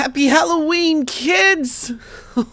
Happy Halloween, kids!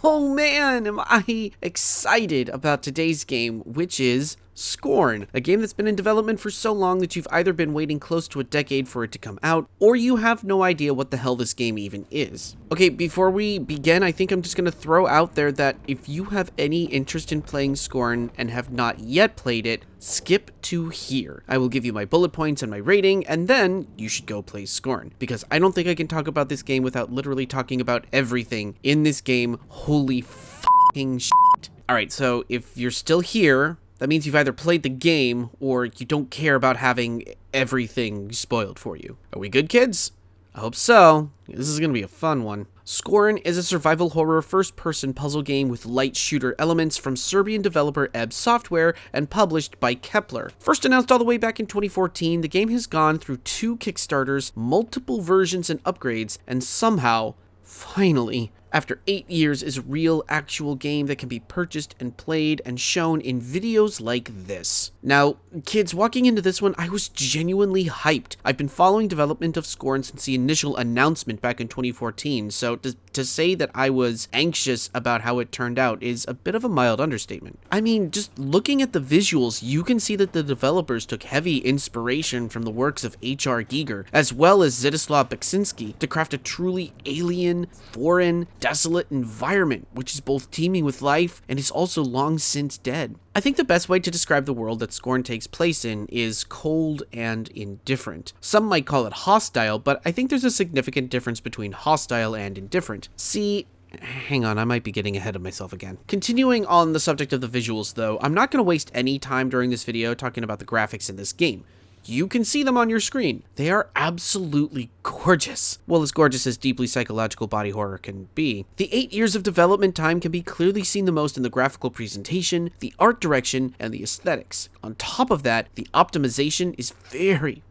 Oh man, am I excited about today's game, which is Scorn, a game that's been in development for so long that you've either been waiting close to a decade for it to come out, or you have no idea what the hell this game even is. Okay, before we begin, I think I'm just going to throw out there that if you have any interest in playing Scorn and have not yet played it, skip to here. I will give you my bullet points and my rating, and then you should go play Scorn, because I don't think I can talk about this game without literally talking about everything in this game. Holy f***ing shit. Alright, so if you're still here, that means you've either played the game or you don't care about having everything spoiled for you. Are we good, kids? I hope so. This is going to be a fun one. Scorn is a survival horror first-person puzzle game with light shooter elements from Serbian developer Ebb Software and published by Kepler. First announced all the way back in 2014, the game has gone through 2 Kickstarters, multiple versions and upgrades, and somehow, finally, after 8 years, is a real, actual game that can be purchased and played and shown in videos like this. Now, kids, walking into this one, I was genuinely hyped. I've been following development of Scorn since the initial announcement back in 2014, so to say that I was anxious about how it turned out is a bit of a mild understatement. I mean, just looking at the visuals, you can see that the developers took heavy inspiration from the works of H.R. Giger, as well as Zdzislaw Beksinski, to craft a truly alien, foreign, desolate environment, which is both teeming with life and is also long since dead. I think the best way to describe the world that Scorn takes place in is cold and indifferent. Some might call it hostile, but I think there's a significant difference between hostile and indifferent. See, hang on, I might be getting ahead of myself again. Continuing on the subject of the visuals though, I'm not going to waste any time during this video talking about the graphics in this game. You can see them on your screen. They are absolutely gorgeous. Well, as gorgeous as deeply psychological body horror can be. The 8 years of development time can be clearly seen the most in the graphical presentation, the art direction, and the aesthetics. On top of that, the optimization is very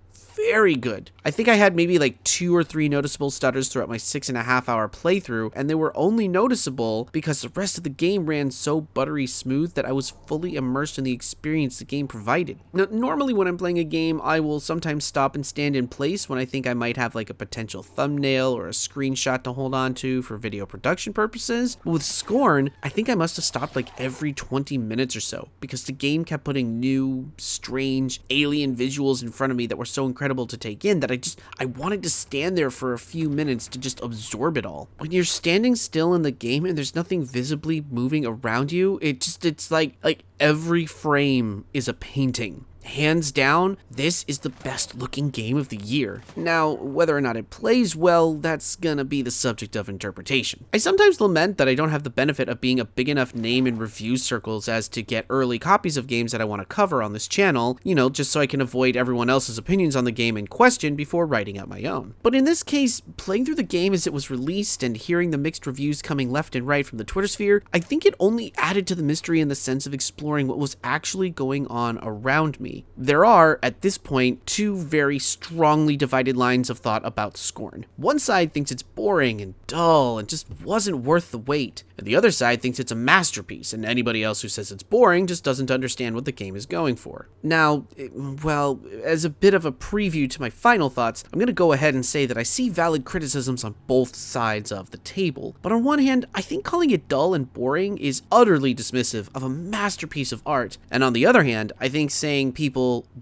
good. I think I had maybe like 2 or 3 noticeable stutters throughout my 6.5-hour playthrough, and they were only noticeable because the rest of the game ran so buttery smooth that I was fully immersed in the experience the game provided. Now, normally when I'm playing a game, I will sometimes stop and stand in place when I think I might have like a potential thumbnail or a screenshot to hold on to for video production purposes. But with Scorn, I think I must have stopped like every 20 minutes or so because the game kept putting new, strange, alien visuals in front of me that were so incredible to take in that I wanted to stand there for a few minutes to just absorb it all. When you're standing still in the game and there's nothing visibly moving around you, it's like every frame is a painting. Hands down, this is the best looking game of the year. Now, whether or not it plays well, that's gonna be the subject of interpretation. I sometimes lament that I don't have the benefit of being a big enough name in review circles as to get early copies of games that I want to cover on this channel, you know, just so I can avoid everyone else's opinions on the game in question before writing out my own. But in this case, playing through the game as it was released and hearing the mixed reviews coming left and right from the Twitter sphere, I think it only added to the mystery in the sense of exploring what was actually going on around me. There are, at this point, 2 very strongly divided lines of thought about Scorn. One side thinks it's boring and dull and just wasn't worth the wait, and the other side thinks it's a masterpiece, and anybody else who says it's boring just doesn't understand what the game is going for. Now, well, as a bit of a preview to my final thoughts, I'm going to go ahead and say that I see valid criticisms on both sides of the table, but on one hand, I think calling it dull and boring is utterly dismissive of a masterpiece of art, and on the other hand, I think saying people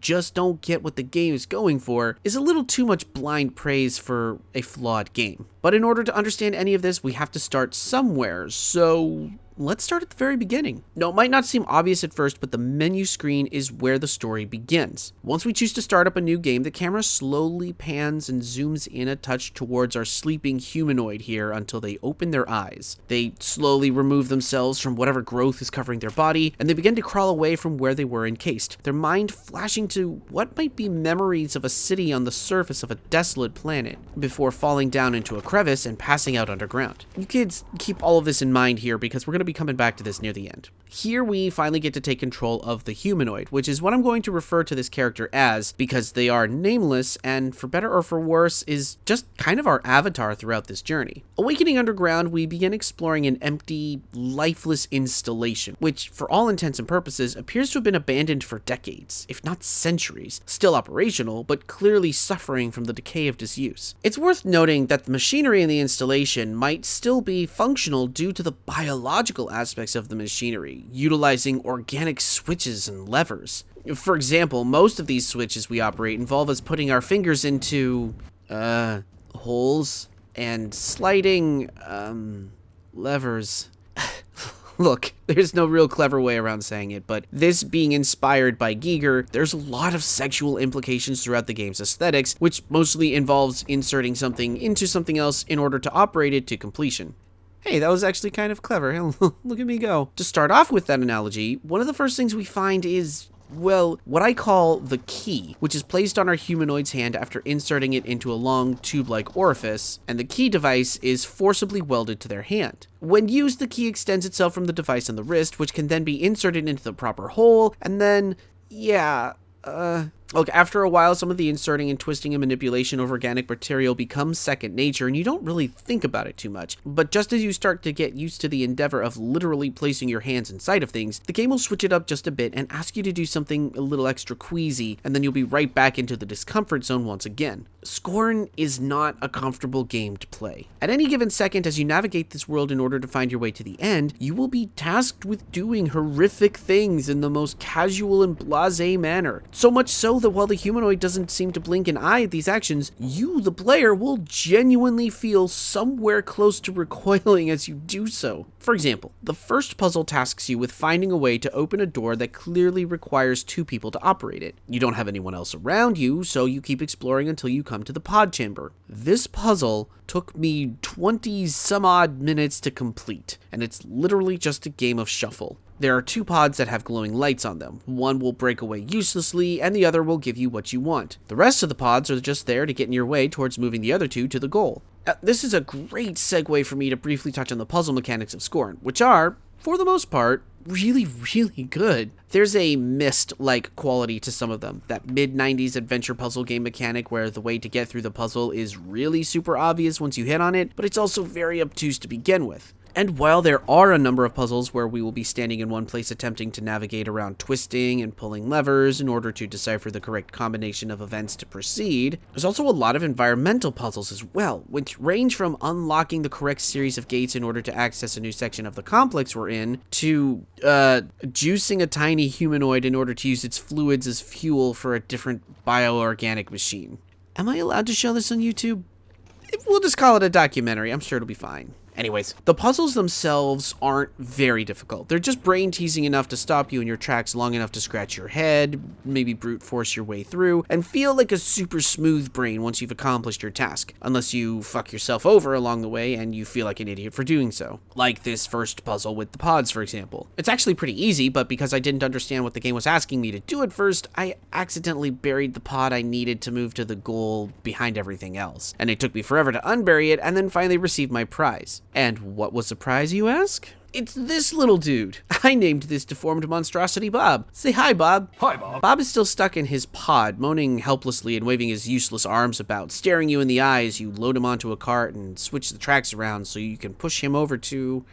just don't get what the game is going for is a little too much blind praise for a flawed game. But in order to understand any of this, we have to start somewhere, so let's start at the very beginning. Now, it might not seem obvious at first, but the menu screen is where the story begins. Once we choose to start up a new game, the camera slowly pans and zooms in a touch towards our sleeping humanoid here until they open their eyes. They slowly remove themselves from whatever growth is covering their body, and they begin to crawl away from where they were encased, their mind flashing to what might be memories of a city on the surface of a desolate planet, before falling down into a crevice and passing out underground. You kids keep all of this in mind here because we're going to be coming back to this near the end. Here we finally get to take control of the humanoid, which is what I'm going to refer to this character as, because they are nameless and, for better or for worse, is just kind of our avatar throughout this journey. Awakening underground, we begin exploring an empty, lifeless installation, which, for all intents and purposes, appears to have been abandoned for decades, if not centuries, still operational, but clearly suffering from the decay of disuse. It's worth noting that the machinery in the installation might still be functional due to the biological aspects of the machinery, utilizing organic switches and levers. For example, most of these switches we operate involve us putting our fingers into, holes and sliding, levers. Look, there's no real clever way around saying it, but this being inspired by Giger, there's a lot of sexual implications throughout the game's aesthetics, which mostly involves inserting something into something else in order to operate it to completion. Hey, that was actually kind of clever. Look at me go. To start off with that analogy, one of the first things we find is, well, what I call the key, which is placed on our humanoid's hand after inserting it into a long tube-like orifice, and the key device is forcibly welded to their hand. When used, the key extends itself from the device on the wrist, which can then be inserted into the proper hole, and then, look, after a while, some of the inserting and twisting and manipulation of organic material becomes second nature, and you don't really think about it too much. But just as you start to get used to the endeavor of literally placing your hands inside of things, the game will switch it up just a bit and ask you to do something a little extra queasy, and then you'll be right back into the discomfort zone once again. Scorn is not a comfortable game to play. At any given second, as you navigate this world in order to find your way to the end, you will be tasked with doing horrific things in the most casual and blasé manner. So much so that while the humanoid doesn't seem to blink an eye at these actions, you, the player, will genuinely feel somewhere close to recoiling as you do so. For example, the first puzzle tasks you with finding a way to open a door that clearly requires 2 people to operate it. You don't have anyone else around you, so you keep exploring until you come to the pod chamber. This puzzle took me 20 some odd minutes to complete, and it's literally just a game of shuffle. There are 2 pods that have glowing lights on them. One will break away uselessly, and the other will give you what you want. The rest of the pods are just there to get in your way towards moving the other 2 to the goal. This is a great segue for me to briefly touch on the puzzle mechanics of Scorn, which are, for the most part, really good. There's a Myst-like quality to some of them, that mid-90s adventure puzzle game mechanic where the way to get through the puzzle is really super obvious once you hit on it, but it's also very obtuse to begin with. And while there are a number of puzzles where we will be standing in one place attempting to navigate around twisting and pulling levers in order to decipher the correct combination of events to proceed, there's also a lot of environmental puzzles as well, which range from unlocking the correct series of gates in order to access a new section of the complex we're in, to juicing a tiny humanoid in order to use its fluids as fuel for a different bioorganic machine. Am I allowed to show this on YouTube? We'll just call it a documentary. I'm sure it'll be fine. Anyways, the puzzles themselves aren't very difficult. They're just brain-teasing enough to stop you in your tracks long enough to scratch your head, maybe brute force your way through, and feel like a super smooth brain once you've accomplished your task, unless you fuck yourself over along the way and you feel like an idiot for doing so. Like this first puzzle with the pods, for example. It's actually pretty easy, but because I didn't understand what the game was asking me to do at first, I accidentally buried the pod I needed to move to the goal behind everything else. And it took me forever to unbury it and then finally receive my prize. And what was the prize, you ask? It's this little dude. I named this deformed monstrosity Bob. Say hi, Bob. Hi, Bob. Bob is still stuck in his pod, moaning helplessly and waving his useless arms about, staring you in the eye as you load him onto a cart and switch the tracks around so you can push him over to...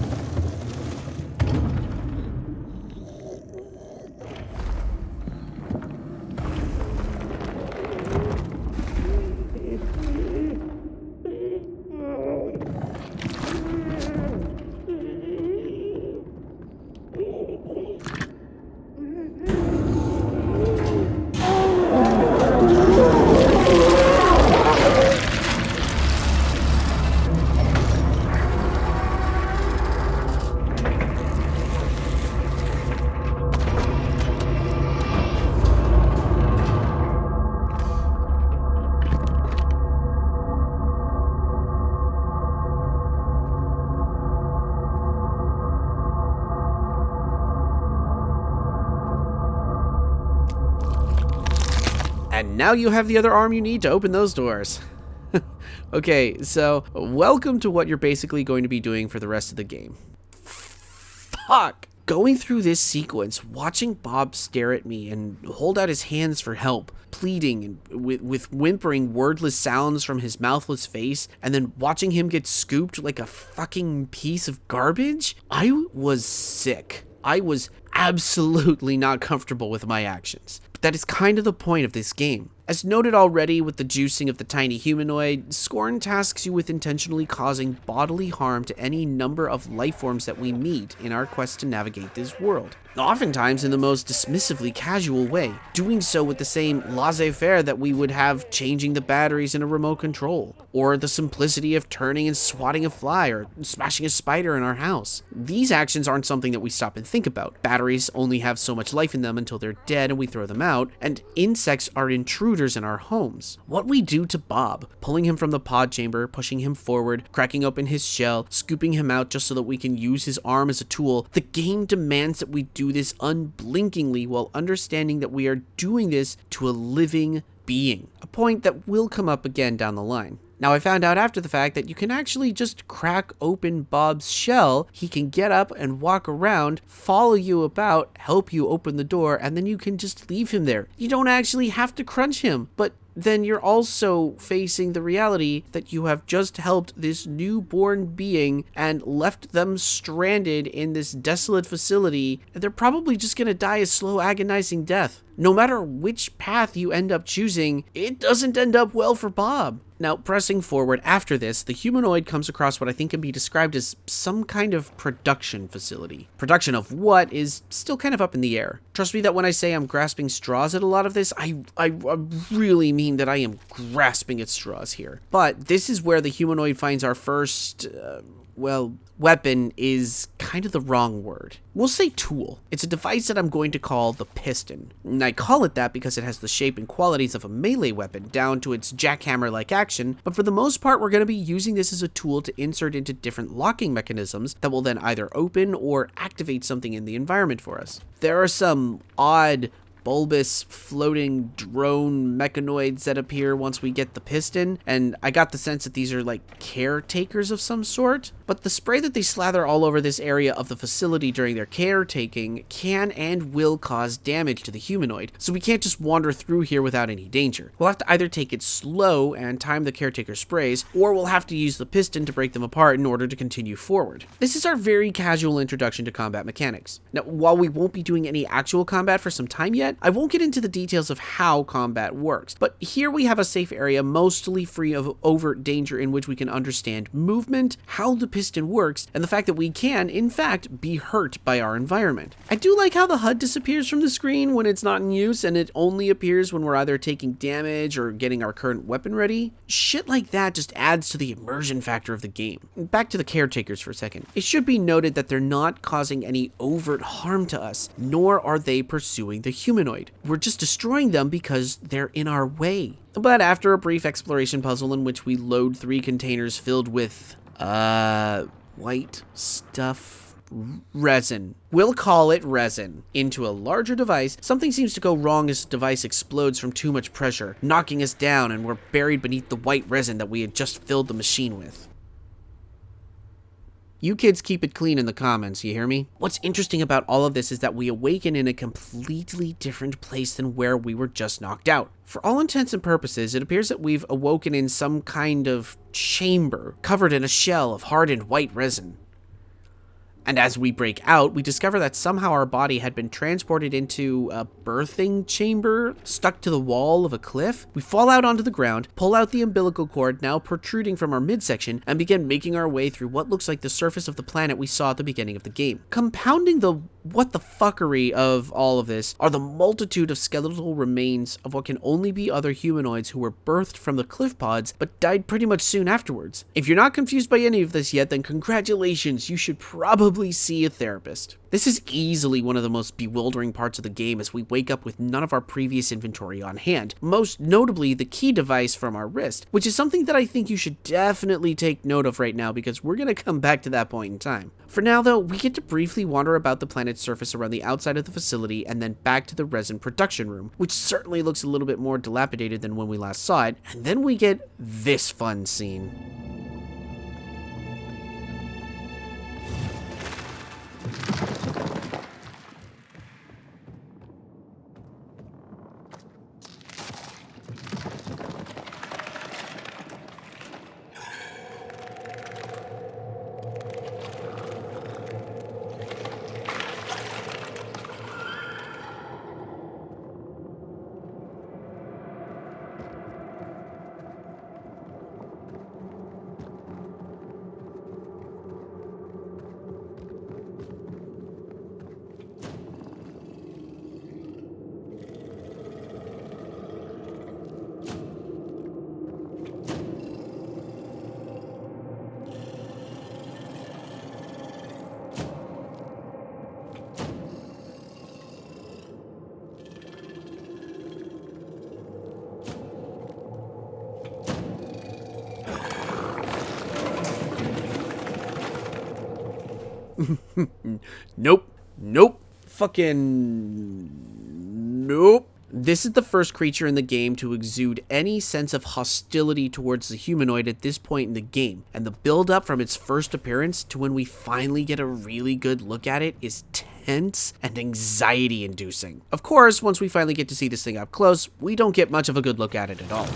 And now you have the other arm you need to open those doors. Okay, so welcome to what you're basically going to be doing for the rest of the game. fuck? Going through this sequence, watching Bob stare at me and hold out his hands for help, pleading and with whimpering wordless sounds from his mouthless face, and then watching him get scooped like a fucking piece of garbage, I was sick. I was absolutely not comfortable with my actions. But that is kind of the point of this game. As noted already with the juicing of the tiny humanoid, Scorn tasks you with intentionally causing bodily harm to any number of life forms that we meet in our quest to navigate this world. Oftentimes in the most dismissively casual way, doing so with the same laissez-faire that we would have changing the batteries in a remote control, or the simplicity of turning and swatting a fly or smashing a spider in our house. These actions aren't something that we stop and think about. Batteries only have so much life in them until they're dead and we throw them out, and insects are intruders in our homes. What we do to Bob, pulling him from the pod chamber, pushing him forward, cracking open his shell, scooping him out just so that we can use his arm as a tool, the game demands that we do this unblinkingly while understanding that we are doing this to a living being, a point that will come up again down the line. Now, I found out after the fact that you can actually just crack open Bob's shell. He can get up and walk around, follow you about, help you open the door, and then you can just leave him there. You don't actually have to crunch him, but then you're also facing the reality that you have just helped this newborn being and left them stranded in this desolate facility, and they're probably just gonna die a slow, agonizing death. No matter which path you end up choosing, it doesn't end up well for Bob. Now, pressing forward after this, the humanoid comes across what I think can be described as some kind of production facility. Production of what is still kind of up in the air. Trust me that when I say I'm grasping straws at a lot of this, I really mean that I am grasping at straws here. But this is where the humanoid finds our first, weapon is kind of the wrong word. We'll say tool. It's a device that I'm going to call the piston. And I call it that because it has the shape and qualities of a melee weapon down to its jackhammer-like action, but for the most part we're going to be using this as a tool to insert into different locking mechanisms that will then either open or activate something in the environment for us. There are some odd bulbous floating drone mechanoids that appear once we get the piston, and I got the sense that these are like caretakers of some sort, but the spray that they slather all over this area of the facility during their caretaking can and will cause damage to the humanoid, so we can't just wander through here without any danger. We'll have to either take it slow and time the caretaker sprays, or we'll have to use the piston to break them apart in order to continue forward. This is our very casual introduction to combat mechanics. Now, while we won't be doing any actual combat for some time yet, I won't get into the details of how combat works, but here we have a safe area mostly free of overt danger in which we can understand movement, how the piston works, and the fact that we can, in fact, be hurt by our environment. I do like how the HUD disappears from the screen when it's not in use, and it only appears when we're either taking damage or getting our current weapon ready. Shit like that just adds to the immersion factor of the game. Back to the caretakers for a second. It should be noted that they're not causing any overt harm to us, nor are they pursuing the humanoid. We're just destroying them because they're in our way. But after a brief exploration puzzle in which we load 3 containers filled with, white stuff, resin. We'll call it resin. Into a larger device, something seems to go wrong as the device explodes from too much pressure, knocking us down, and we're buried beneath the white resin that we had just filled the machine with. You kids keep it clean in the comments, you hear me? What's interesting about all of this is that we awaken in a completely different place than where we were just knocked out. For all intents and purposes, it appears that we've awoken in some kind of chamber, covered in a shell of hardened white resin. And as we break out, we discover that somehow our body had been transported into a birthing chamber stuck to the wall of a cliff. We fall out onto the ground, pull out the umbilical cord now protruding from our midsection, and begin making our way through what looks like the surface of the planet we saw at the beginning of the game. Compounding the what the fuckery of all of this are the multitude of skeletal remains of what can only be other humanoids who were birthed from the cliff pods but died pretty much soon afterwards. If you're not confused by any of this yet, then congratulations, you should probably see a therapist. This is easily one of the most bewildering parts of the game as we wake up with none of our previous inventory on hand, most notably the key device from our wrist, which is something that I think you should definitely take note of right now because we're going to come back to that point in time. For now though, we get to briefly wander about the planet's surface around the outside of the facility and then back to the resin production room, which certainly looks a little bit more dilapidated than when we last saw it, and then we get this fun scene. Nope. Nope. Fucking nope. This is the first creature in the game to exude any sense of hostility towards the humanoid at this point in the game, and the build up from its first appearance to when we finally get a really good look at it is tense and anxiety inducing. Of course, once we finally get to see this thing up close, we don't get much of a good look at it at all.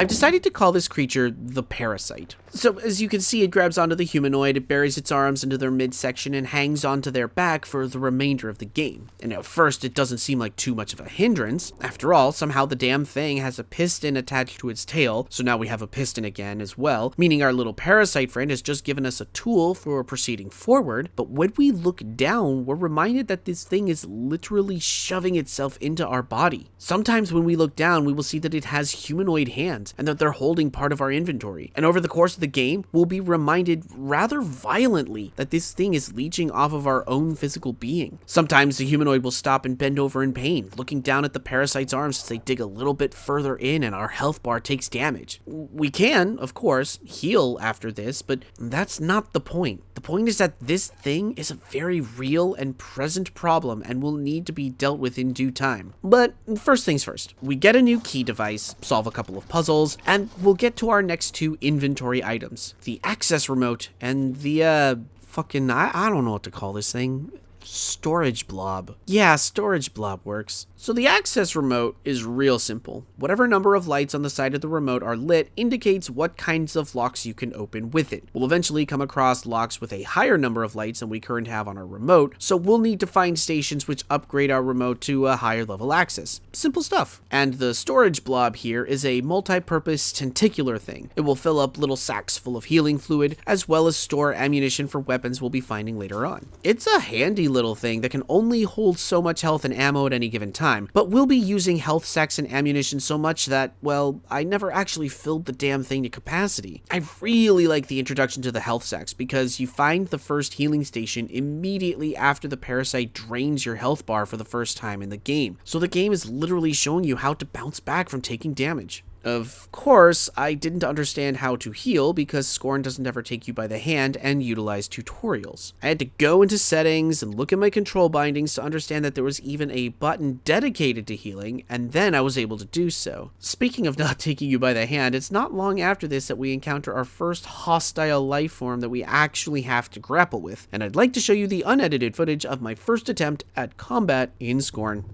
I've decided to call this creature the Parasite. So as you can see, it grabs onto the humanoid, it buries its arms into their midsection and hangs onto their back for the remainder of the game. And at first it doesn't seem like too much of a hindrance. After all, somehow the damn thing has a piston attached to its tail, so now we have a piston again as well, meaning our little parasite friend has just given us a tool for proceeding forward. But when we look down, we're reminded that this thing is literally shoving itself into our body. Sometimes when we look down, we will see that it has humanoid hands and that they're holding part of our inventory. And over the course of the game, we'll be reminded rather violently that this thing is leeching off of our own physical being. Sometimes the humanoid will stop and bend over in pain, looking down at the parasite's arms as they dig a little bit further in and our health bar takes damage. We can, of course, heal after this, but that's not the point. The point is that this thing is a very real and present problem and will need to be dealt with in due time. But first things first, we get a new key device, solve a couple of puzzles, and we'll get to our next two inventory items. The access remote and the, I don't know what to call this thing. Storage blob. Yeah, storage blob works. So the access remote is real simple. Whatever number of lights on the side of the remote are lit indicates what kinds of locks you can open with it. We'll eventually come across locks with a higher number of lights than we currently have on our remote, so we'll need to find stations which upgrade our remote to a higher level access. Simple stuff. And the storage blob here is a multi-purpose tentacular thing. It will fill up little sacks full of healing fluid, as well as store ammunition for weapons we'll be finding later on. It's a handy little thing that can only hold so much health and ammo at any given time, but we'll be using health sacks and ammunition so much that, well, I never actually filled the damn thing to capacity. I really like the introduction to the health sacks because you find the first healing station immediately after the parasite drains your health bar for the first time in the game. So the game is literally showing you how to bounce back from taking damage. Of course, I didn't understand how to heal because Scorn doesn't ever take you by the hand and utilize tutorials. I had to go into settings and look at my control bindings to understand that there was even a button dedicated to healing, and then I was able to do so. Speaking of not taking you by the hand, it's not long after this that we encounter our first hostile life form that we actually have to grapple with, and I'd like to show you the unedited footage of my first attempt at combat in Scorn.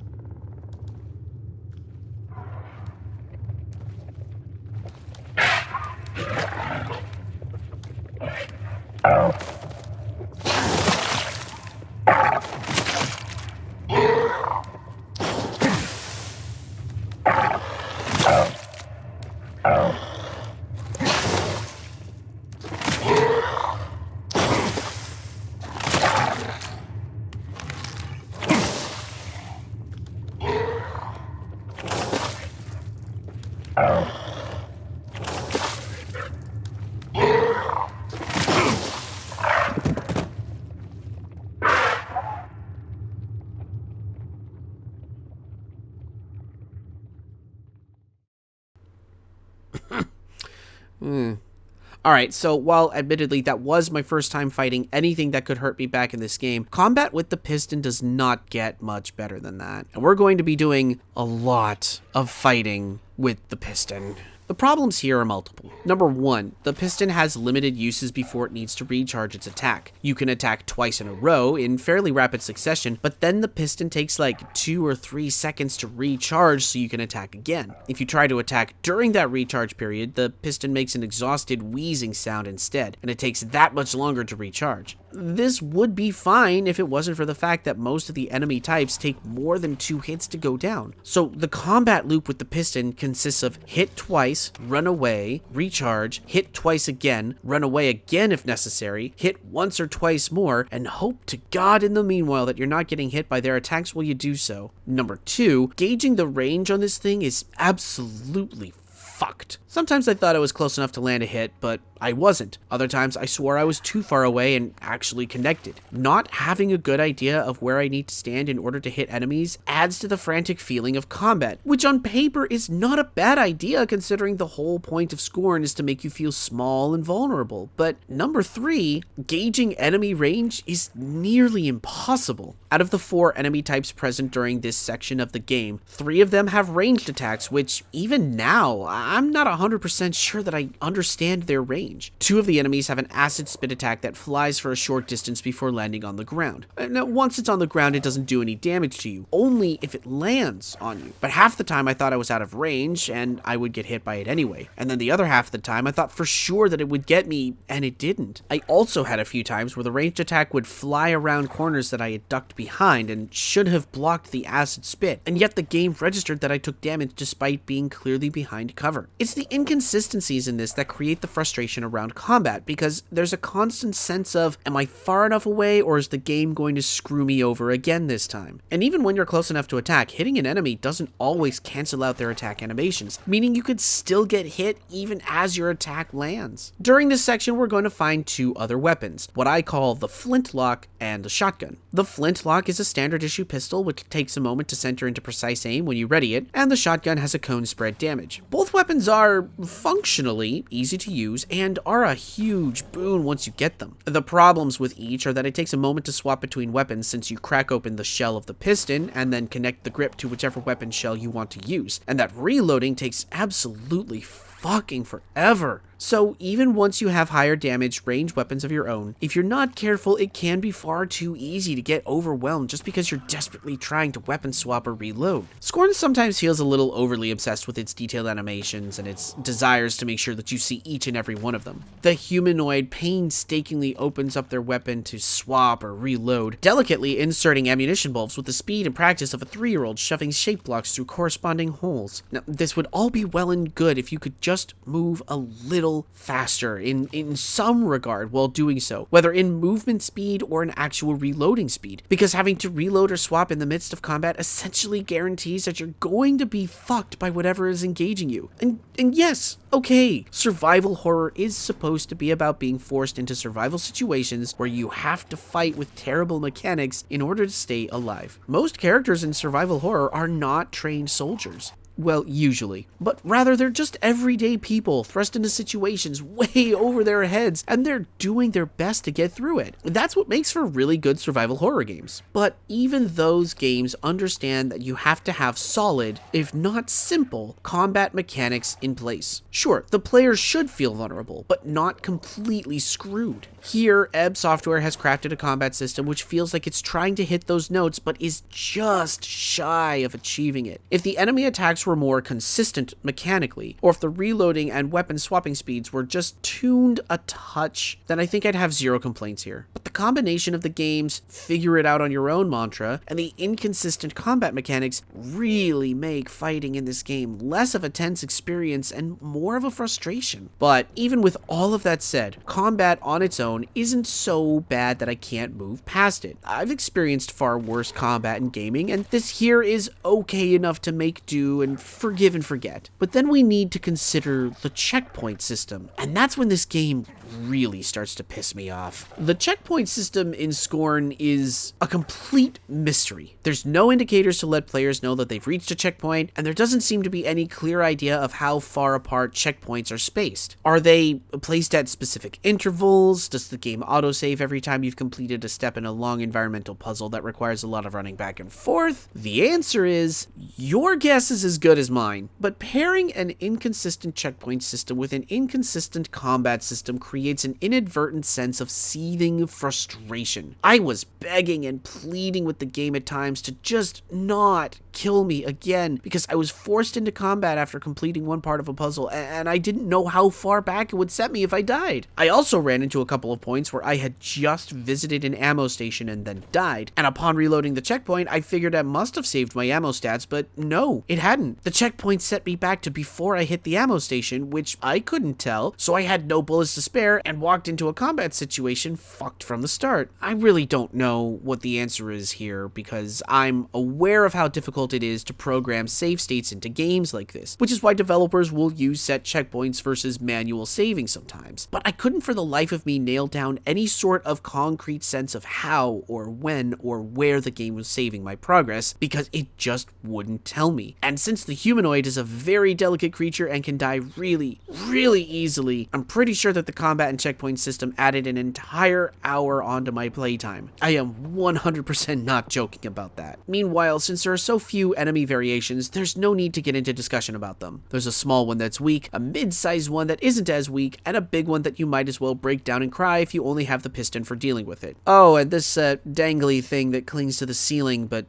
Alright, so while admittedly that was my first time fighting anything that could hurt me back in this game, combat with the piston does not get much better than that. And we're going to be doing a lot of fighting with the piston. The problems here are multiple. Number one, the piston has limited uses before it needs to recharge its attack. You can attack twice in a row in fairly rapid succession, but then the piston takes like 2 or 3 seconds to recharge so you can attack again. If you try to attack during that recharge period, the piston makes an exhausted wheezing sound instead, and it takes that much longer to recharge. This would be fine if it wasn't for the fact that most of the enemy types take more than 2 hits to go down. So the combat loop with the piston consists of hit twice, run away, recharge, hit twice again, run away again if necessary, hit once or twice more, and hope to God in the meanwhile that you're not getting hit by their attacks while you do so. Number 2, gauging the range on this thing is absolutely fucked. Sometimes I thought I was close enough to land a hit, but I wasn't. Other times I swore I was too far away and actually connected. Not having a good idea of where I need to stand in order to hit enemies adds to the frantic feeling of combat, which on paper is not a bad idea considering the whole point of Scorn is to make you feel small and vulnerable. But number 3, gauging enemy range is nearly impossible. Out of the 4 enemy types present during this section of the game, 3 of them have ranged attacks, which even now, I'm not 100% sure that I understand their range. 2 of the enemies have an acid spit attack that flies for a short distance before landing on the ground. Now, once it's on the ground, it doesn't do any damage to you, only if it lands on you. But half the time I thought I was out of range and I would get hit by it anyway. And then the other half of the time I thought for sure that it would get me, and it didn't. I also had a few times where the ranged attack would fly around corners that I had ducked behind and should have blocked the acid spit, and yet the game registered that I took damage despite being clearly behind cover. It's the inconsistencies in this that create the frustration around combat, because there's a constant sense of, am I far enough away or is the game going to screw me over again this time? And even when you're close enough to attack, hitting an enemy doesn't always cancel out their attack animations, meaning you could still get hit even as your attack lands. During this section, we're going to find 2 other weapons, what I call the flintlock and the shotgun. The flintlock is a standard issue pistol which takes a moment to center into precise aim when you ready it, and the shotgun has a cone spread damage. Both weapons are functionally easy to use and are a huge boon once you get them. The problems with each are that it takes a moment to swap between weapons since you crack open the shell of the piston and then connect the grip to whichever weapon shell you want to use, and that reloading takes absolutely fucking forever. So even once you have higher damage ranged weapons of your own, if you're not careful, it can be far too easy to get overwhelmed just because you're desperately trying to weapon swap or reload. Scorn sometimes feels a little overly obsessed with its detailed animations and its desires to make sure that you see each and every one of them. The humanoid painstakingly opens up their weapon to swap or reload, delicately inserting ammunition bulbs with the speed and practice of a 3-year-old shoving shape blocks through corresponding holes. Now, this would all be well and good if you could just move a little faster in some regard while doing so, whether in movement speed or in actual reloading speed, because having to reload or swap in the midst of combat essentially guarantees that you're going to be fucked by whatever is engaging you. And yes, okay, survival horror is supposed to be about being forced into survival situations where you have to fight with terrible mechanics in order to stay alive. Most characters in survival horror are not trained soldiers. Well, usually. But rather, they're just everyday people thrust into situations way over their heads, and they're doing their best to get through it. That's what makes for really good survival horror games. But even those games understand that you have to have solid, if not simple, combat mechanics in place. Sure, the player should feel vulnerable, but not completely screwed. Here, Ebb Software has crafted a combat system which feels like it's trying to hit those notes, but is just shy of achieving it. If the enemy attacks were more consistent mechanically, or if the reloading and weapon swapping speeds were just tuned a touch, then I think I'd have zero complaints here. But the combination of the game's figure it out on your own mantra and the inconsistent combat mechanics really make fighting in this game less of a tense experience and more of a frustration. But even with all of that said, combat on its own isn't so bad that I can't move past it. I've experienced far worse combat in gaming, and this here is okay enough to make do and forgive and forget. But then we need to consider the checkpoint system, and that's when this game really starts to piss me off. The checkpoint system in Scorn is a complete mystery. There's no indicators to let players know that they've reached a checkpoint, and there doesn't seem to be any clear idea of how far apart checkpoints are spaced. Are they placed at specific intervals? Does the game autosave every time you've completed a step in a long environmental puzzle that requires a lot of running back and forth? The answer is, your guess is as good as mine. But pairing an inconsistent checkpoint system with an inconsistent combat system creates an inadvertent sense of seething frustration. I was begging and pleading with the game at times to just not kill me again because I was forced into combat after completing one part of a puzzle and I didn't know how far back it would set me if I died. I also ran into a couple of points where I had just visited an ammo station and then died, and upon reloading the checkpoint I figured I must have saved my ammo stats, but no, it hadn't. The checkpoint set me back to before I hit the ammo station, which I couldn't tell, so I had no bullets to spare and walked into a combat situation fucked from the start. I really don't know what the answer is here because I'm aware of how difficult it is to program save states into games like this, which is why developers will use set checkpoints versus manual saving sometimes. But I couldn't for the life of me nail down any sort of concrete sense of how or when or where the game was saving my progress because it just wouldn't tell me. And since the humanoid is a very delicate creature and can die really, really easily, I'm pretty sure that the combat and checkpoint system added an entire hour onto my playtime. I am 100% not joking about that. Meanwhile, since there are so few enemy variations, there's no need to get into discussion about them. There's a small one that's weak, a mid-sized one that isn't as weak, and a big one that you might as well break down and cry if you only have the piston for dealing with it. Oh, and this dangly thing that clings to the ceiling but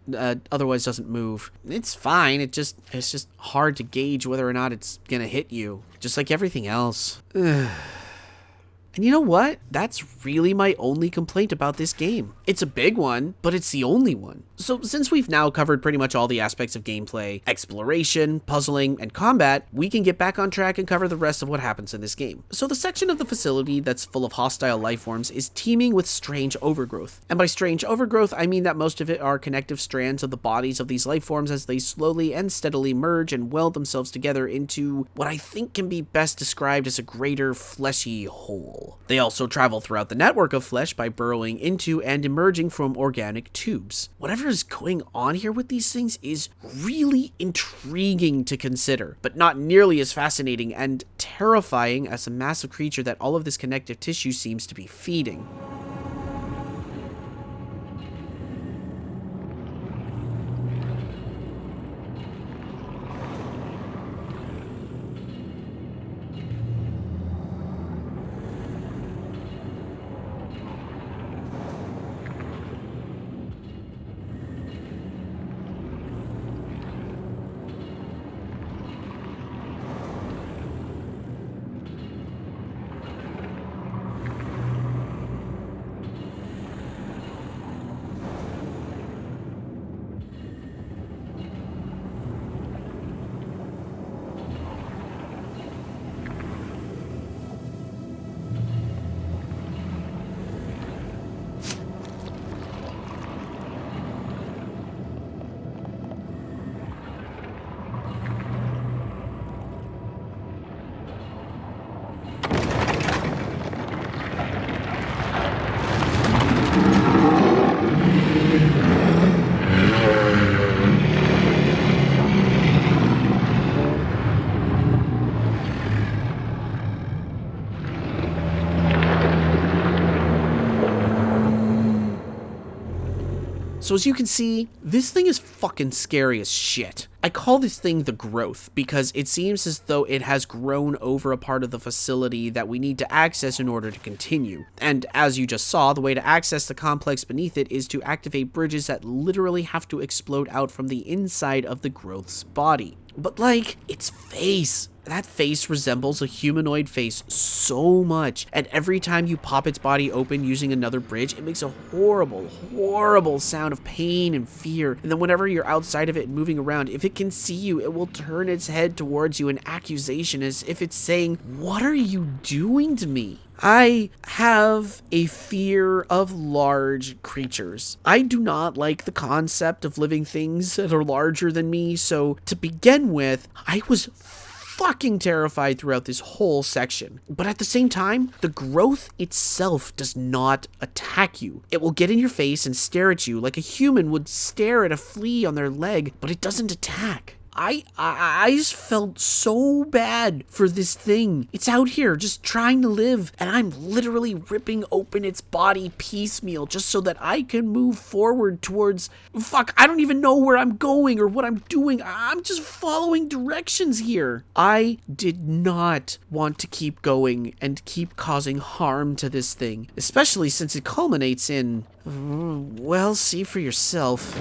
otherwise doesn't move. It's fine, it's just hard to gauge whether or not it's gonna hit you, just like everything else. And you know what? That's really my only complaint about this game. It's a big one, but it's the only one. So since we've now covered pretty much all the aspects of gameplay, exploration, puzzling, and combat, we can get back on track and cover the rest of what happens in this game. So the section of the facility that's full of hostile life forms is teeming with strange overgrowth. And by strange overgrowth, I mean that most of it are connective strands of the bodies of these life forms as they slowly and steadily merge and weld themselves together into what I think can be best described as a greater fleshy whole. They also travel throughout the network of flesh by burrowing into and emerging from organic tubes. Whatever is going on here with these things is really intriguing to consider, but not nearly as fascinating and terrifying as the massive creature that all of this connective tissue seems to be feeding. So as you can see, this thing is fucking scary as shit. I call this thing the growth because it seems as though it has grown over a part of the facility that we need to access in order to continue. And as you just saw, the way to access the complex beneath it is to activate bridges that literally have to explode out from the inside of the growth's body. But like, its face. That face resembles a humanoid face so much, and every time you pop its body open using another bridge, it makes a horrible, horrible sound of pain and fear. And then whenever you're outside of it and moving around, if it can see you, it will turn its head towards you in accusation as if it's saying, "What are you doing to me?" I have a fear of large creatures. I do not like the concept of living things that are larger than me, so to begin with, I was fucking terrified throughout this whole section. But at the same time, the growth itself does not attack you. It will get in your face and stare at you like a human would stare at a flea on their leg, but it doesn't attack. I just felt so bad for this thing. It's out here just trying to live, and I'm literally ripping open its body piecemeal just so that I can move forward towards, fuck, I don't even know where I'm going or what I'm doing. I'm just following directions here. I did not want to keep going and keep causing harm to this thing, especially since it culminates in, well, see for yourself.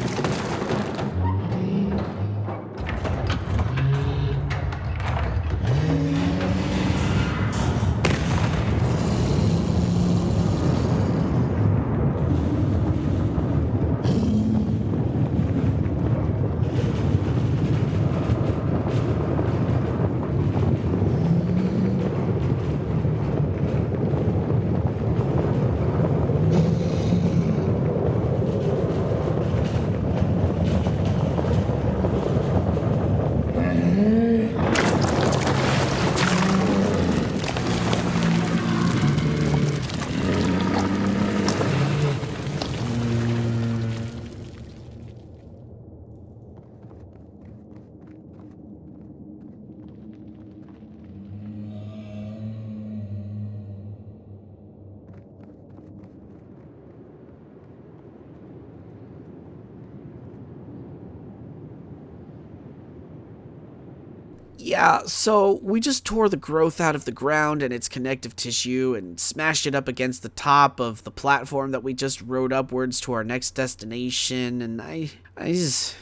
Yeah, so we just tore the growth out of the ground and its connective tissue and smashed it up against the top of the platform that we just rode upwards to our next destination, and I just...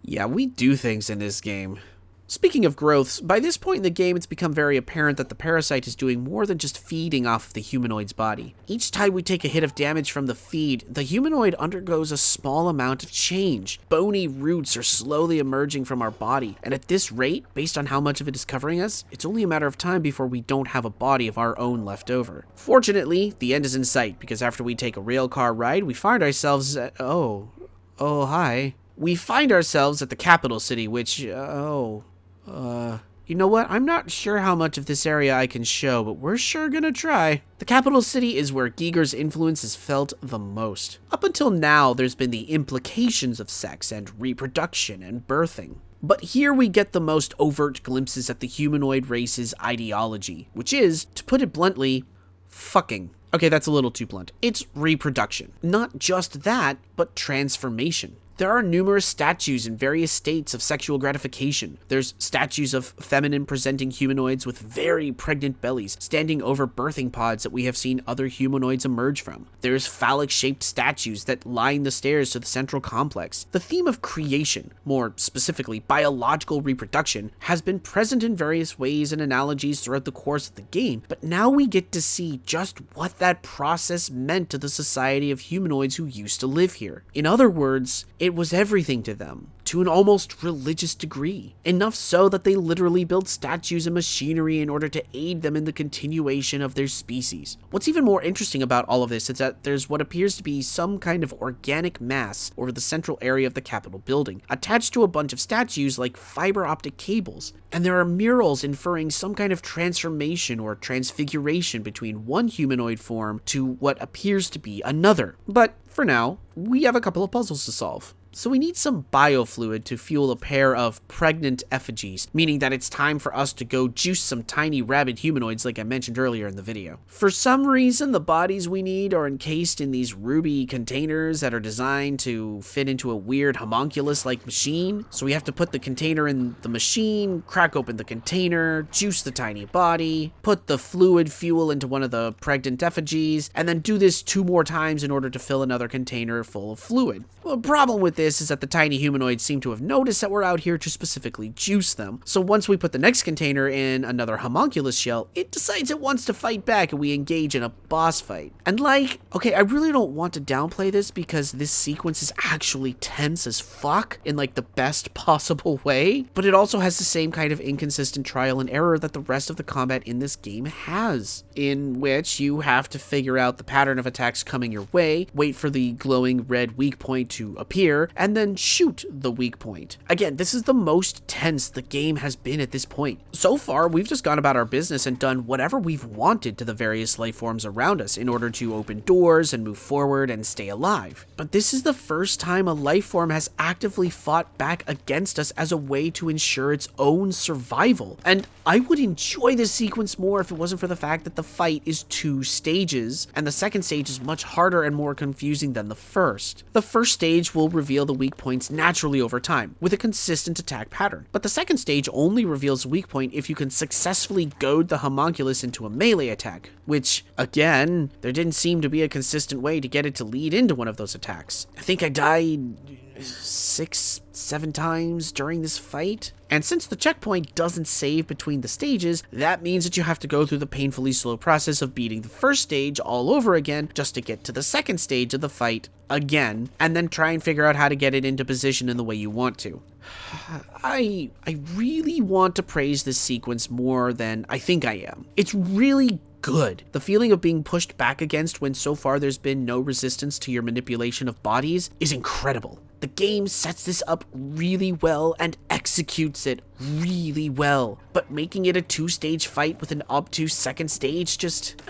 Yeah, we do things in this game. Speaking of growths, by this point in the game it's become very apparent that the parasite is doing more than just feeding off of the humanoid's body. Each time we take a hit of damage from the feed, the humanoid undergoes a small amount of change. Bony roots are slowly emerging from our body, and at this rate, based on how much of it is covering us, it's only a matter of time before we don't have a body of our own left over. Fortunately, the end is in sight, because after we take a railcar ride, we find ourselves at... Oh, hi. We find ourselves at the capital city, which, you know what? I'm not sure how much of this area I can show, but we're sure gonna try. The capital city is where Giger's influence is felt the most. Up until now, there's been the implications of sex and reproduction and birthing. But here we get the most overt glimpses at the humanoid race's ideology, which is, to put it bluntly, fucking. Okay, that's a little too blunt. It's reproduction. Not just that, but transformation. There are numerous statues in various states of sexual gratification. There's statues of feminine-presenting humanoids with very pregnant bellies standing over birthing pods that we have seen other humanoids emerge from. There's phallic-shaped statues that line the stairs to the central complex. The theme of creation, more specifically biological reproduction, has been present in various ways and analogies throughout the course of the game, but now we get to see just what that process meant to the society of humanoids who used to live here. In other words, it was everything to them, to an almost religious degree. Enough so that they literally built statues and machinery in order to aid them in the continuation of their species. What's even more interesting about all of this is that there's what appears to be some kind of organic mass over the central area of the Capitol building, attached to a bunch of statues like fiber optic cables. And there are murals inferring some kind of transformation or transfiguration between one humanoid form to what appears to be another. But for now, we have a couple of puzzles to solve. So we need some biofluid to fuel a pair of pregnant effigies, meaning that it's time for us to go juice some tiny rabid humanoids like I mentioned earlier in the video. For some reason, the bodies we need are encased in these ruby containers that are designed to fit into a weird homunculus-like machine. So we have to put the container in the machine, crack open the container, juice the tiny body, put the fluid fuel into one of the pregnant effigies, and then do this 2 more times in order to fill another container full of fluid. Well, the problem with this is that the tiny humanoids seem to have noticed that we're out here to specifically juice them. So once we put the next container in another homunculus shell, it decides it wants to fight back and we engage in a boss fight. And like, okay, I really don't want to downplay this because this sequence is actually tense as fuck in like the best possible way, but it also has the same kind of inconsistent trial and error that the rest of the combat in this game has, in which you have to figure out the pattern of attacks coming your way, wait for the glowing red weak point to appear, and then shoot the weak point. Again, this is the most tense the game has been at this point. So far, we've just gone about our business and done whatever we've wanted to the various life forms around us in order to open doors and move forward and stay alive. But this is the first time a life form has actively fought back against us as a way to ensure its own survival. And I would enjoy this sequence more if it wasn't for the fact that the fight is 2 stages, and the second stage is much harder and more confusing than the first. The first stage will reveal the weak points naturally over time, with a consistent attack pattern. But the second stage only reveals a weak point if you can successfully goad the homunculus into a melee attack, which, again, there didn't seem to be a consistent way to get it to lead into one of those attacks. I think I died 6, 7 times during this fight. And since the checkpoint doesn't save between the stages, that means that you have to go through the painfully slow process of beating the first stage all over again just to get to the second stage of the fight again, and then try and figure out how to get it into position in the way you want to. I really want to praise this sequence more than I think I am. It's really good. The feeling of being pushed back against when so far there's been no resistance to your manipulation of bodies is incredible. The game sets this up really well and executes it really well, but making it a 2-stage fight with an obtuse second stage just...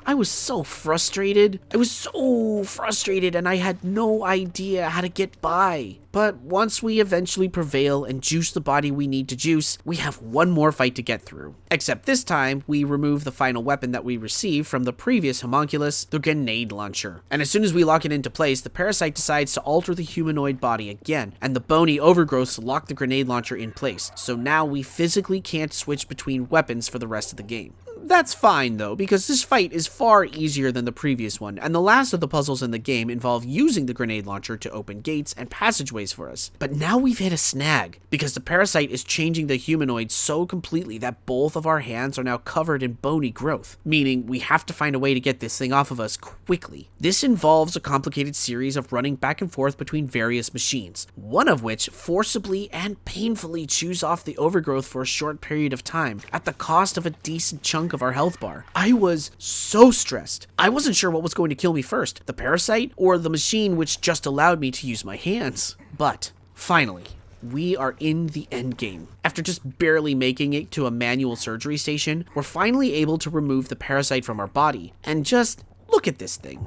I was so frustrated. And I had no idea how to get by. But once we eventually prevail and juice the body we need to juice, we have one more fight to get through. Except this time, we remove the final weapon that we received from the previous homunculus, the grenade launcher. And as soon as we lock it into place, the parasite decides to alter the humanoid body again, and the bony overgrowths lock the grenade launcher in place. So now we physically can't switch between weapons for the rest of the game. That's fine though, because this fight is far easier than the previous one, and the last of the puzzles in the game involve using the grenade launcher to open gates and passageways for us. But now we've hit a snag, because the parasite is changing the humanoid so completely that both of our hands are now covered in bony growth, meaning we have to find a way to get this thing off of us quickly. This involves a complicated series of running back and forth between various machines, one of which forcibly and painfully chews off the overgrowth for a short period of time, at the cost of a decent chunk of our health bar. I was so stressed. I wasn't sure what was going to kill me first, the parasite or the machine which just allowed me to use my hands. But finally, we are in the end game. After just barely making it to a manual surgery station, we're finally able to remove the parasite from our body. And just look at this thing.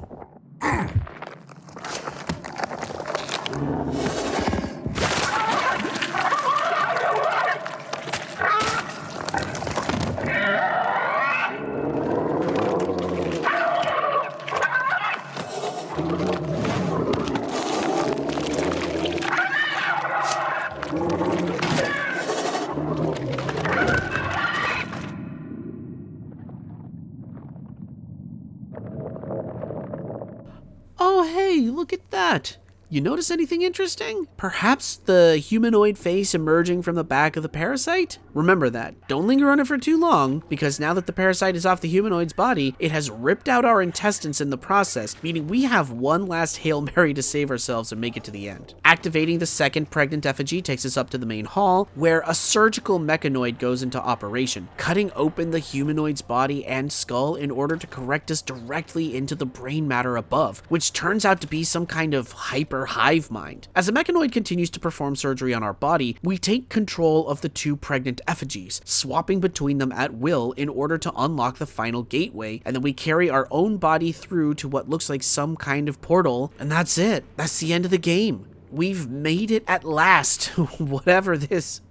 Oh, hey, look at that. You notice anything interesting? Perhaps the humanoid face emerging from the back of the parasite? Remember that. Don't linger on it for too long, because now that the parasite is off the humanoid's body, it has ripped out our intestines in the process, meaning we have one last Hail Mary to save ourselves and make it to the end. Activating the second pregnant effigy takes us up to the main hall, where a surgical mechanoid goes into operation, cutting open the humanoid's body and skull in order to correct us directly into the brain matter above, which turns out to be some kind of hive mind. As the mechanoid continues to perform surgery on our body, we take control of the 2 pregnant effigies, swapping between them at will in order to unlock the final gateway, and then we carry our own body through to what looks like some kind of portal, and that's it. That's the end of the game. We've made it at last. Whatever this...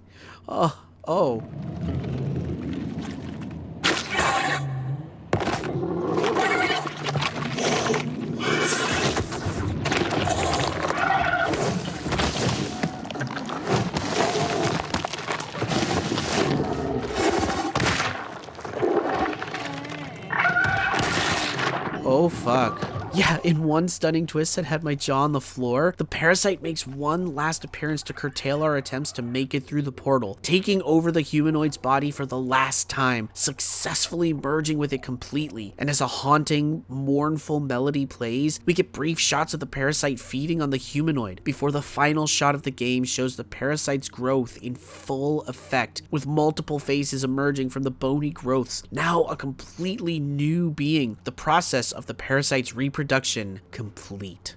Oh. Oh fuck. Yeah, in one stunning twist that had my jaw on the floor, the parasite makes one last appearance to curtail our attempts to make it through the portal, taking over the humanoid's body for the last time, successfully merging with it completely. And as a haunting, mournful melody plays, we get brief shots of the parasite feeding on the humanoid, before the final shot of the game shows the parasite's growth in full effect, with multiple faces emerging from the bony growths, now a completely new being, the process of the parasite's reproduction complete.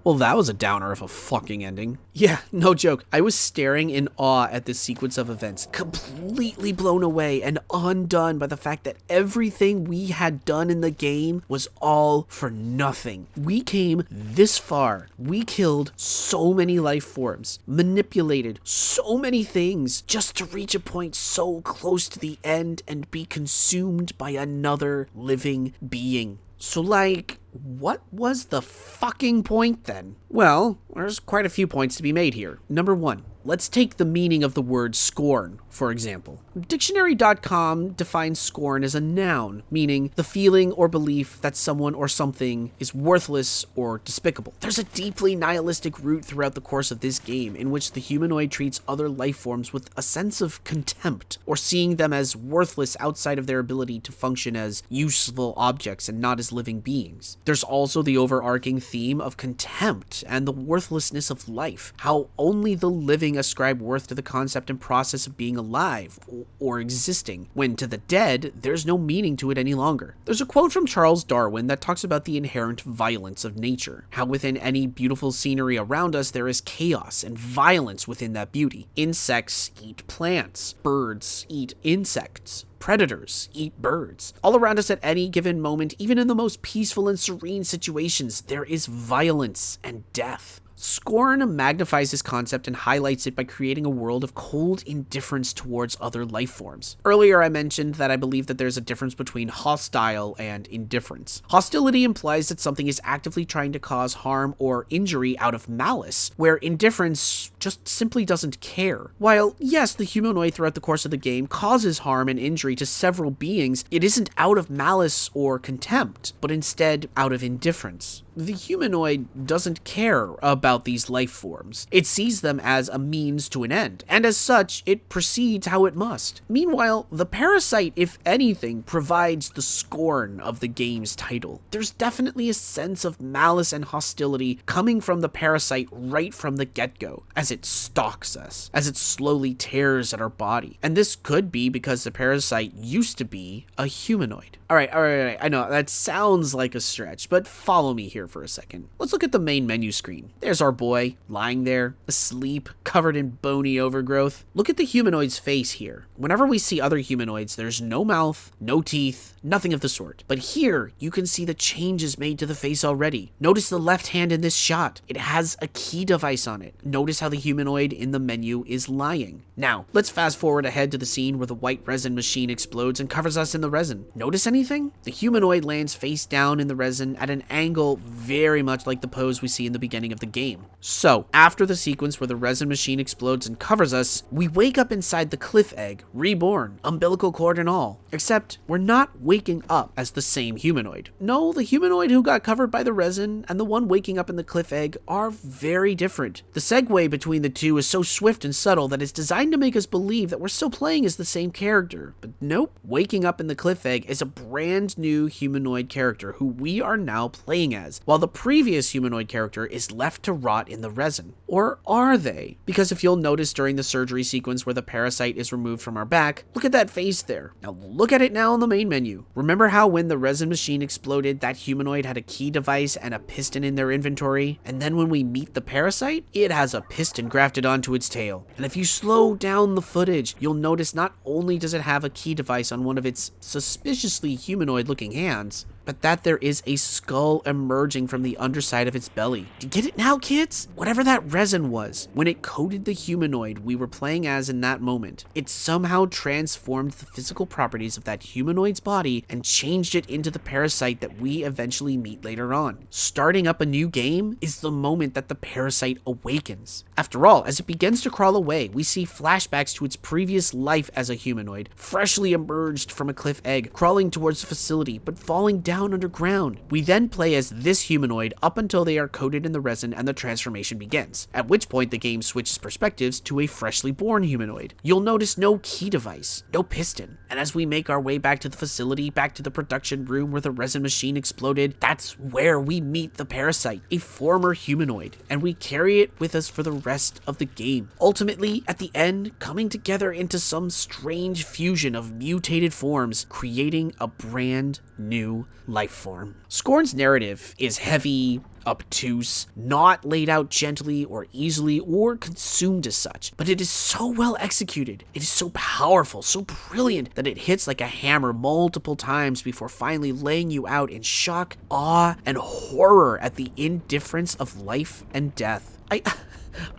Well, that was a downer of a fucking ending. Yeah, no joke. I was staring in awe at this sequence of events, completely blown away and undone by the fact that everything we had done in the game was all for nothing. We came this far. We killed so many life forms, manipulated so many things just to reach a point so close to the end and be consumed by another living being. So, like, what was the fucking point then? Well, there's quite a few points to be made here. Number one, let's take the meaning of the word scorn, for example. Dictionary.com defines scorn as a noun, meaning the feeling or belief that someone or something is worthless or despicable. There's a deeply nihilistic root throughout the course of this game in which the humanoid treats other life forms with a sense of contempt, or seeing them as worthless outside of their ability to function as useful objects and not as living beings. There's also the overarching theme of contempt and the worthlessness of life, how only the living ascribe worth to the concept and process of being alive or existing, when to the dead, there's no meaning to it any longer. There's a quote from Charles Darwin that talks about the inherent violence of nature, how within any beautiful scenery around us there is chaos and violence within that beauty. Insects eat plants, birds eat insects. Predators eat birds. All around us at any given moment, even in the most peaceful and serene situations, there is violence and death. Scorn magnifies this concept and highlights it by creating a world of cold indifference towards other life forms. Earlier I mentioned that I believe that there's a difference between hostile and indifference. Hostility implies that something is actively trying to cause harm or injury out of malice, where indifference just simply doesn't care. While, yes, the humanoid throughout the course of the game causes harm and injury to several beings, it isn't out of malice or contempt, but instead out of indifference. The humanoid doesn't care about these life forms. It sees them as a means to an end, and as such, it proceeds how it must. Meanwhile, the parasite, if anything, provides the scorn of the game's title. There's definitely a sense of malice and hostility coming from the parasite right from the get-go, as it stalks us, as it slowly tears at our body. And this could be because the parasite used to be a humanoid. All right, I know, that sounds like a stretch, but follow me here for a second. Let's look at the main menu screen. There's our boy, lying there, asleep, covered in bony overgrowth. Look at the humanoid's face here. Whenever we see other humanoids, there's no mouth, no teeth, nothing of the sort. But here, you can see the changes made to the face already. Notice the left hand in this shot. It has a key device on it. Notice how the humanoid in the menu is lying. Now, let's fast forward ahead to the scene where the white resin machine explodes and covers us in the resin. Notice anything? The humanoid lands face down in the resin at an angle very much like the pose we see in the beginning of the game. So, after the sequence where the resin machine explodes and covers us, we wake up inside the cliff egg, reborn, umbilical cord and all. Except, we're not waking up as the same humanoid. No, the humanoid who got covered by the resin and the one waking up in the cliff egg are very different. The segue between the two is so swift and subtle that it's designed to make us believe that we're still playing as the same character. But nope, waking up in the cliff egg is a brand new humanoid character who we are now playing as, while the previous humanoid character is left to rot in the resin. Or are they? Because if you'll notice during the surgery sequence where the parasite is removed from our back, look at that face there. Now look at it now in the main menu. Remember how when the resin machine exploded, that humanoid had a key device and a piston in their inventory? And then when we meet the parasite, it has a piston grafted onto its tail. And if you slow down the footage, you'll notice not only does it have a key device on one of its suspiciously humanoid looking hands, but that there is a skull emerging from the underside of its belly. Do you get it now, kids? Whatever that resin was, when it coated the humanoid we were playing as in that moment, it somehow transformed the physical properties of that humanoid's body and changed it into the parasite that we eventually meet later on. Starting up a new game is the moment that the parasite awakens. After all, as it begins to crawl away, we see flashbacks to its previous life as a humanoid, freshly emerged from a cliff egg, crawling towards the facility, but falling down underground. We then play as this humanoid up until they are coated in the resin and the transformation begins, at which point the game switches perspectives to a freshly born humanoid. You'll notice no key device, no piston, and as we make our way back to the facility, back to the production room where the resin machine exploded, that's where we meet the parasite, a former humanoid, and we carry it with us for the rest of the game. Ultimately, at the end, coming together into some strange fusion of mutated forms, creating a brand new life form. Scorn's narrative is heavy, obtuse, not laid out gently or easily or consumed as such, but it is so well executed. It is so powerful, so brilliant that it hits like a hammer multiple times before finally laying you out in shock, awe, and horror at the indifference of life and death.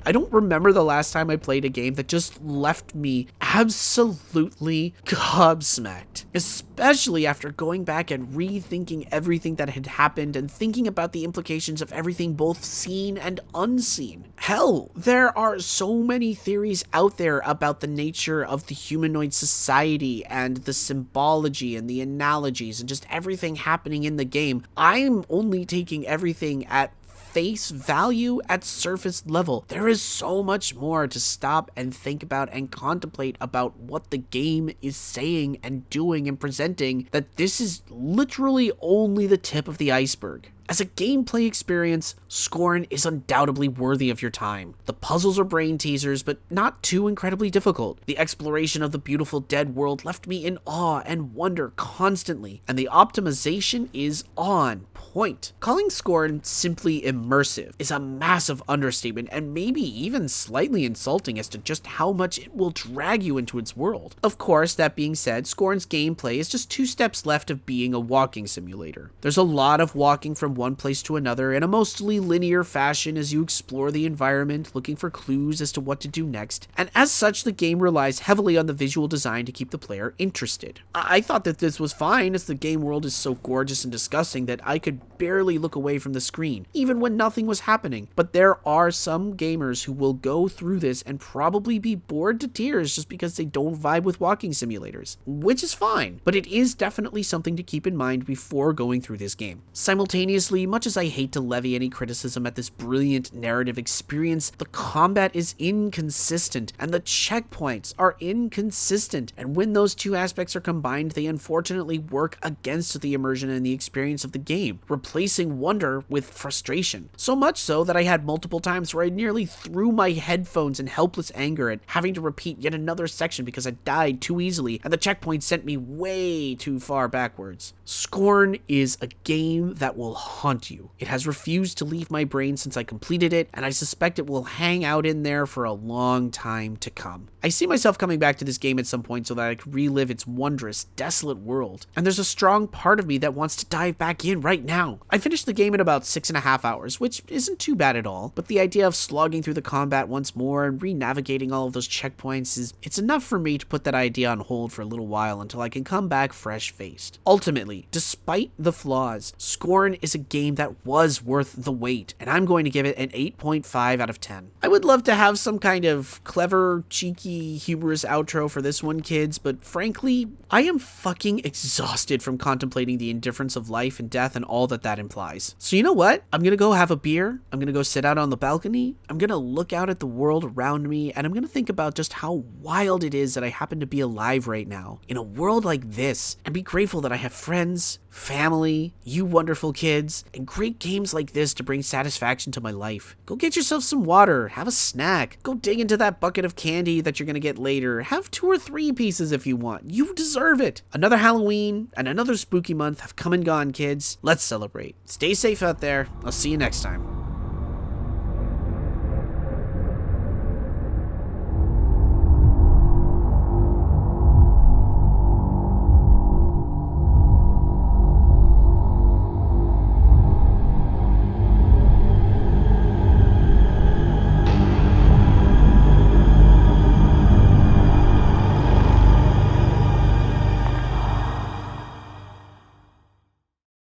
I don't remember the last time I played a game that just left me absolutely gobsmacked, especially after going back and rethinking everything that had happened and thinking about the implications of everything both seen and unseen. Hell, there are so many theories out there about the nature of the humanoid society and the symbology and the analogies and just everything happening in the game. I'm only taking everything at face value at surface level. There is so much more to stop and think about and contemplate about what the game is saying and doing and presenting, that this is literally only the tip of the iceberg. As a gameplay experience, Scorn is undoubtedly worthy of your time. The puzzles are brain teasers, but not too incredibly difficult. The exploration of the beautiful dead world left me in awe and wonder constantly, and the optimization is on point. Calling Scorn simply immersive is a massive understatement and maybe even slightly insulting as to just how much it will drag you into its world. Of course, that being said, Scorn's gameplay is just 2 steps left of being a walking simulator. There's a lot of walking from one place to another in a mostly linear fashion as you explore the environment, looking for clues as to what to do next, and as such, the game relies heavily on the visual design to keep the player interested. I thought that this was fine, as the game world is so gorgeous and disgusting that I could barely look away from the screen, even when nothing was happening. But there are some gamers who will go through this and probably be bored to tears just because they don't vibe with walking simulators, which is fine, but it is definitely something to keep in mind before going through this game. Simultaneously, much as I hate to levy any criticism at this brilliant narrative experience, the combat is inconsistent and the checkpoints are inconsistent, and when those 2 aspects are combined, they unfortunately work against the immersion and the experience of the game, replacing wonder with frustration. So much so that I had multiple times where I nearly threw my headphones in helpless anger at having to repeat yet another section because I died too easily and the checkpoint sent me way too far backwards. Scorn is a game that will haunt you. It has refused to leave my brain since I completed it, and I suspect it will hang out in there for a long time to come. I see myself coming back to this game at some point so that I could relive its wondrous, desolate world, and there's a strong part of me that wants to dive back in right now. I finished the game in about 6.5 hours, which isn't too bad at all, but the idea of slogging through the combat once more and re-navigating all of those checkpoints it's enough for me to put that idea on hold for a little while until I can come back fresh-faced. Ultimately, despite the flaws, Scorn is a game that was worth the wait, and I'm going to give it an 8.5 out of 10. I would love to have some kind of clever, cheeky, humorous outro for this one, kids, but frankly, I am fucking exhausted from contemplating the indifference of life and death and all that implies. So you know what? I'm gonna go have a beer, I'm gonna go sit out on the balcony, I'm gonna look out at the world around me, and I'm gonna think about just how wild it is that I happen to be alive right now, in a world like this, and be grateful that I have friends, family, you wonderful kids, and great games like this to bring satisfaction to my life. Go get yourself some water, have a snack, go dig into that bucket of candy that you're gonna get later, have 2 or 3 pieces if you want. You deserve it. Another Halloween and another spooky month have come and gone, kids. Let's celebrate. Stay safe out there. I'll see you next time.